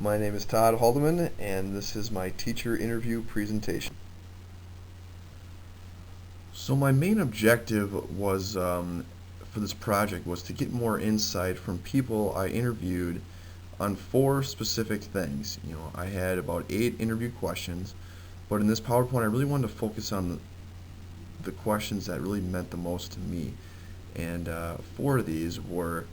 My name is Todd Haldeman, and this is my teacher interview presentation. So my main objective was for this project was to get more insight from people I interviewed on four specific things. I had about 8 interview questions, but in this PowerPoint, I really wanted to focus on the questions that really meant the most to me. And four of these were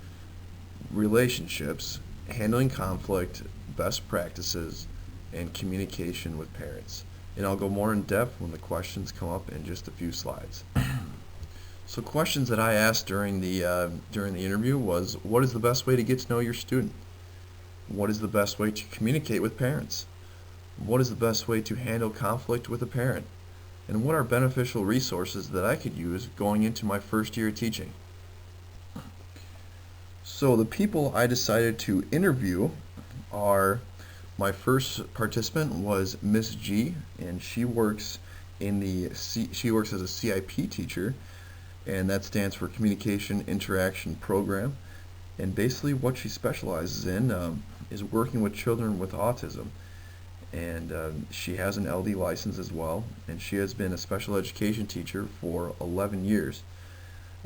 relationships, handling conflict, best practices, and communication with parents. And I'll go more in depth when the questions come up in just a few slides. So questions that I asked during the interview was, what is the best way to get to know your student? What is the best way to communicate with parents? What is the best way to handle conflict with a parent? And what are beneficial resources that I could use going into my first year of teaching? So the people I decided to interview are, my first participant was Miss G, and she works she works as a CIP teacher, and that stands for Communication Interaction Program. And basically what she specializes in is working with children with autism. And she has an LD license as well, and she has been a special education teacher for 11 years.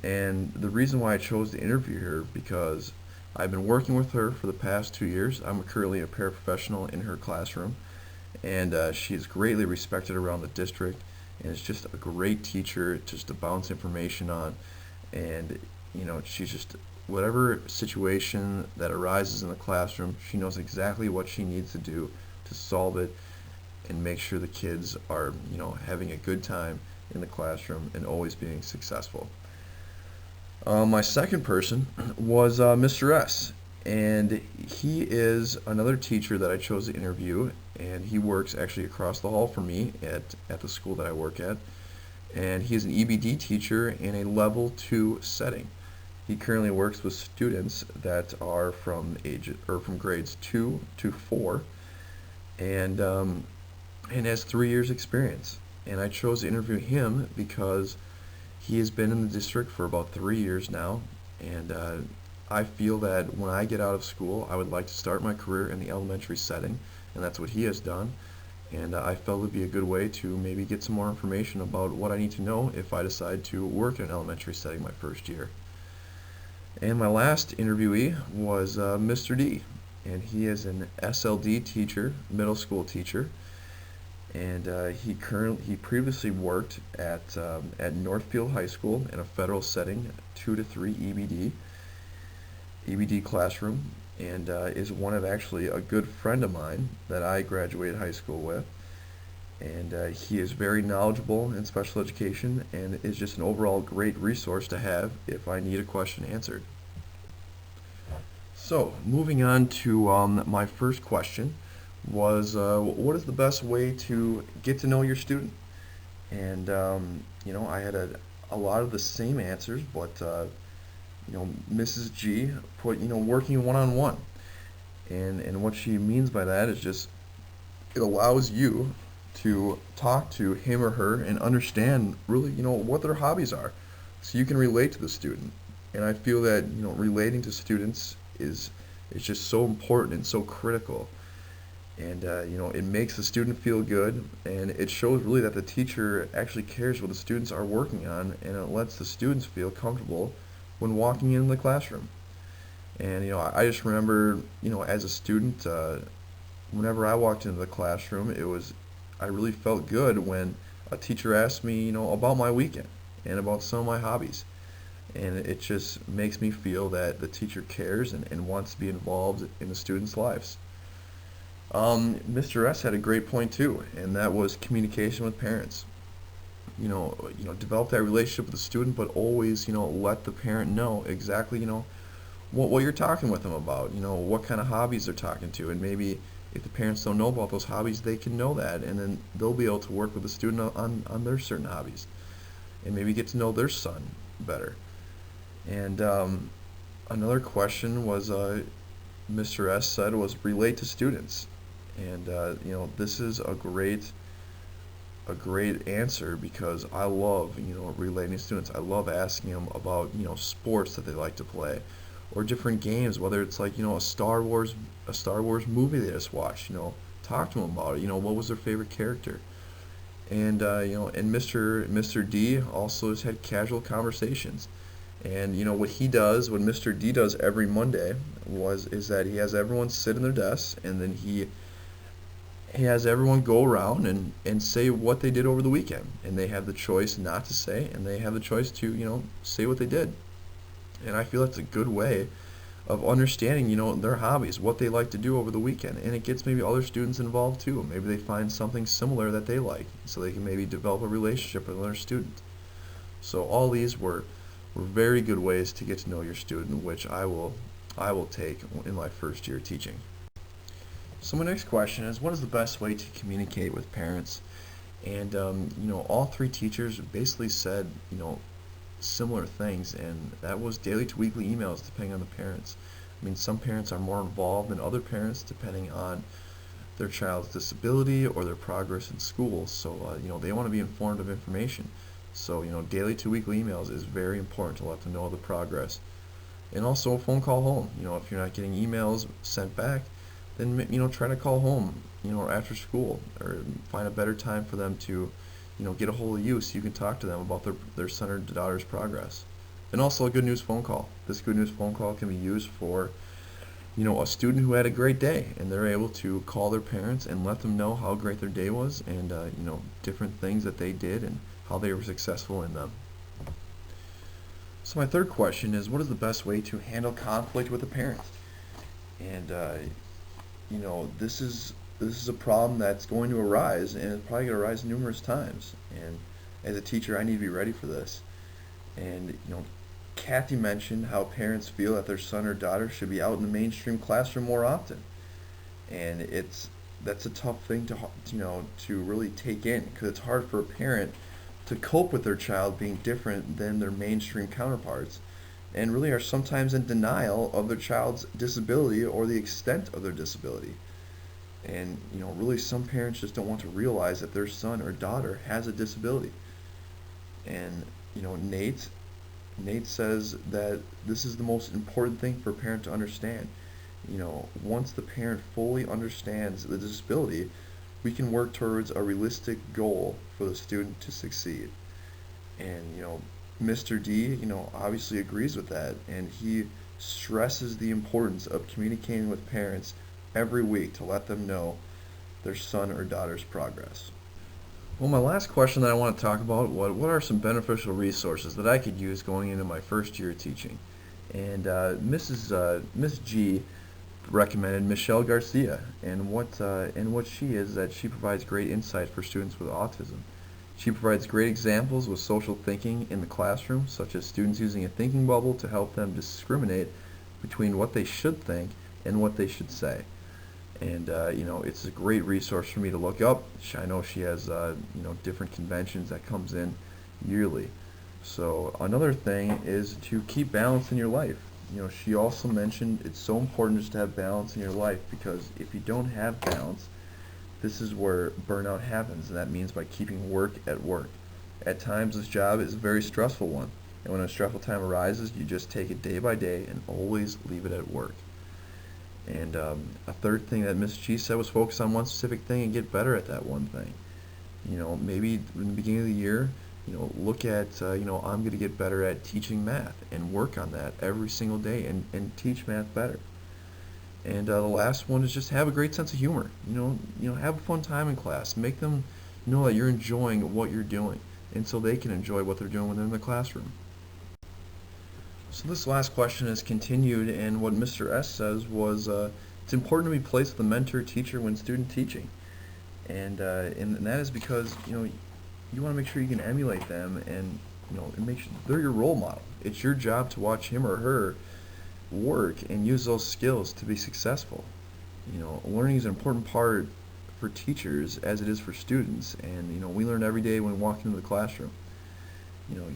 And the reason why I chose to interview her because I've been working with her for the past 2 years. I'm currently a paraprofessional in her classroom, and she is greatly respected around the district, and is just a great teacher just to bounce information on. And she's just, whatever situation that arises in the classroom, she knows exactly what she needs to do to solve it and make sure the kids are having a good time in the classroom and always being successful. My second person was Mr. S, and he is another teacher that I chose to interview, and he works actually across the hall from me at the school that I work at, and he is an EBD teacher in a level 2 setting. He currently works with students that are from grades 2 to 4, and has 3 years experience. And I chose to interview him because he has been in the district for about 3 years now, and I feel that when I get out of school, I would like to start my career in the elementary setting, and that's what he has done. And I felt it would be a good way to maybe get some more information about what I need to know if I decide to work in an elementary setting my first year. And my last interviewee was Mr. D, and he is an SLD teacher, middle school teacher. And he previously worked at Northfield High School in a federal setting, 2 to 3 EBD classroom, and is one of actually a good friend of mine that I graduated high school with. And he is very knowledgeable in special education and is just an overall great resource to have if I need a question answered. So moving on to my first question was, what is the best way to get to know your student? And I had a lot of the same answers, but Mrs. G put working one-on-one, and what she means by that is just it allows you to talk to him or her and understand really what their hobbies are, so you can relate to the student. And I feel that relating to students is just so important and so critical. And it makes the student feel good, and it shows really that the teacher actually cares what the students are working on, and it lets the students feel comfortable when walking in the classroom. And I just remember as a student, whenever I walked into the classroom, I really felt good when a teacher asked me about my weekend and about some of my hobbies, and it just makes me feel that the teacher cares and wants to be involved in the students' lives. Mr. S had a great point too, and that was communication with parents. Develop that relationship with the student, but always, let the parent know exactly, what you're talking with them about. What kind of hobbies they're talking to, and maybe if the parents don't know about those hobbies, they can know that, and then they'll be able to work with the student on their certain hobbies, and maybe get to know their son better. And another question was, Mr. S said, was relate to students. And this is a great answer because I love relating to students. I love asking them about sports that they like to play, or different games, whether it's like, a Star Wars movie they just watched, talk to them about it, what was their favorite character. And Mr. D also has had casual conversations. And what Mr. D does every Monday is that he has everyone sit in their desks, and then he has everyone go around and say what they did over the weekend. And they have the choice not to say, and they have the choice to, say what they did. And I feel that's a good way of understanding, their hobbies, what they like to do over the weekend. And it gets maybe other students involved too. Maybe they find something similar that they like, so they can maybe develop a relationship with another student. So all these were very good ways to get to know your student, which I will take in my first year teaching. So my next question is, what is the best way to communicate with parents? And all three teachers basically said, similar things, and that was daily to weekly emails depending on the parents. I mean, some parents are more involved than other parents depending on their child's disability or their progress in school. So, they want to be informed of information. So, daily to weekly emails is very important to let them know the progress. And also a phone call home. If you're not getting emails sent back, then, try to call home, after school, or find a better time for them to, get a hold of you so you can talk to them about their son or daughter's progress. And also a good news phone call. This good news phone call can be used for, a student who had a great day, and they're able to call their parents and let them know how great their day was, and, different things that they did and how they were successful in them. So my third question is, what is the best way to handle conflict with a parent? And, this is a problem that's going to arise, and it's probably going to arise numerous times. And as a teacher, I need to be ready for this. And Kathy mentioned how parents feel that their son or daughter should be out in the mainstream classroom more often, and that's a tough thing to really take in, because it's hard for a parent to cope with their child being different than their mainstream counterparts, and really are sometimes in denial of their child's disability or the extent of their disability. And really some parents just don't want to realize that their son or daughter has a disability. And Nate says that this is the most important thing for a parent to understand. Once the parent fully understands the disability, we can work towards a realistic goal for the student to succeed. And Mr. D, obviously agrees with that, and he stresses the importance of communicating with parents every week to let them know their son or daughter's progress. Well, my last question that I want to talk about, what are some beneficial resources that I could use going into my first year teaching? And Miss G recommended Michelle Garcia, and what she is that she provides great insight for students with autism. She provides great examples with social thinking in the classroom, such as students using a thinking bubble to help them discriminate between what they should think and what they should say. And it's a great resource for me to look up. I know she has different conventions that comes in yearly. So another thing is to keep balance in your life. She also mentioned it's so important just to have balance in your life, because if you don't have balance, this is where burnout happens, and that means by keeping work at work. At times this job is a very stressful one, and when a stressful time arises, you just take it day by day and always leave it at work. And a third thing that Miss G said was focus on one specific thing and get better at that one thing. Maybe in the beginning of the year, look at, I'm going to get better at teaching math, and work on that every single day and teach math better. And the last one is just have a great sense of humor. Have a fun time in class. Make them know that you're enjoying what you're doing, and so they can enjoy what they're doing when they're in the classroom. So this last question is continued, and what Mr. S says was, it's important to be placed with a mentor teacher when student teaching, and that is because you want to make sure you can emulate them, and make sure they're your role model. It's your job to watch him or her work and use those skills to be successful. Learning is an important part for teachers as it is for students, and we learn every day when walking into the classroom.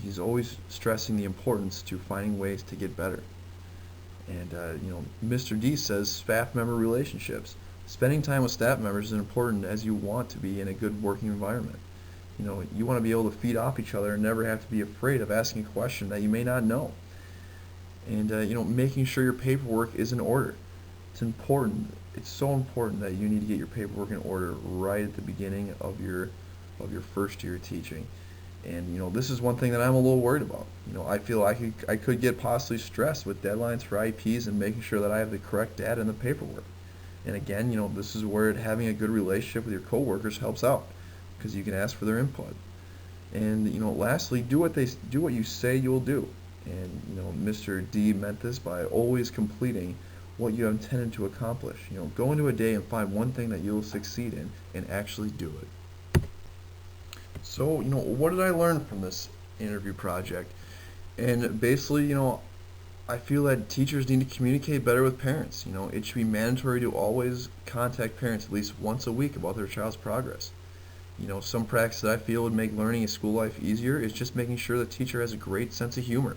He's always stressing the importance to finding ways to get better. And Mr. D says staff member relationships. Spending time with staff members is important as you want to be in a good working environment. You want to be able to feed off each other and never have to be afraid of asking a question that you may not know. And making sure your paperwork is in order. It's important. It's so important that you need to get your paperwork in order right at the beginning of your first year teaching. And this is one thing that I'm a little worried about. I feel I could get possibly stressed with deadlines for IEPs and making sure that I have the correct data in the paperwork. And again, this is where having a good relationship with your coworkers helps out, because you can ask for their input. And lastly, do what you say you'll do. And Mr. D meant this by always completing what you have intended to accomplish. Go into a day and find one thing that you'll succeed in and actually do it. So, what did I learn from this interview project? And basically, I feel that teachers need to communicate better with parents. It should be mandatory to always contact parents at least once a week about their child's progress. Some practice that I feel would make learning in school life easier is just making sure the teacher has a great sense of humor.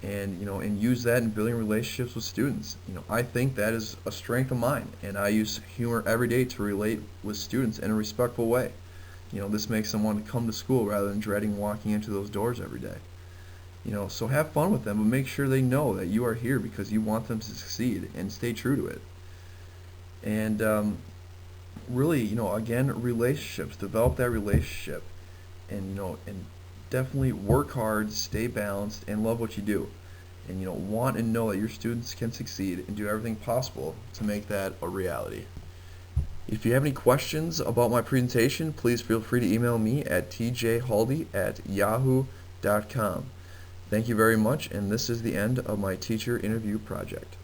And use that in building relationships with students. I think that is a strength of mine, and I use humor every day to relate with students in a respectful way. This makes them want to come to school rather than dreading walking into those doors every day. So have fun with them, but make sure they know that you are here because you want them to succeed, and stay true to it. And really, again, relationships, develop that relationship, and definitely work hard, stay balanced, and love what you do. And want and know that your students can succeed, and do everything possible to make that a reality. If you have any questions about my presentation, please feel free to email me at tjhaldy@yahoo.com. Thank you very much, and this is the end of my teacher interview project.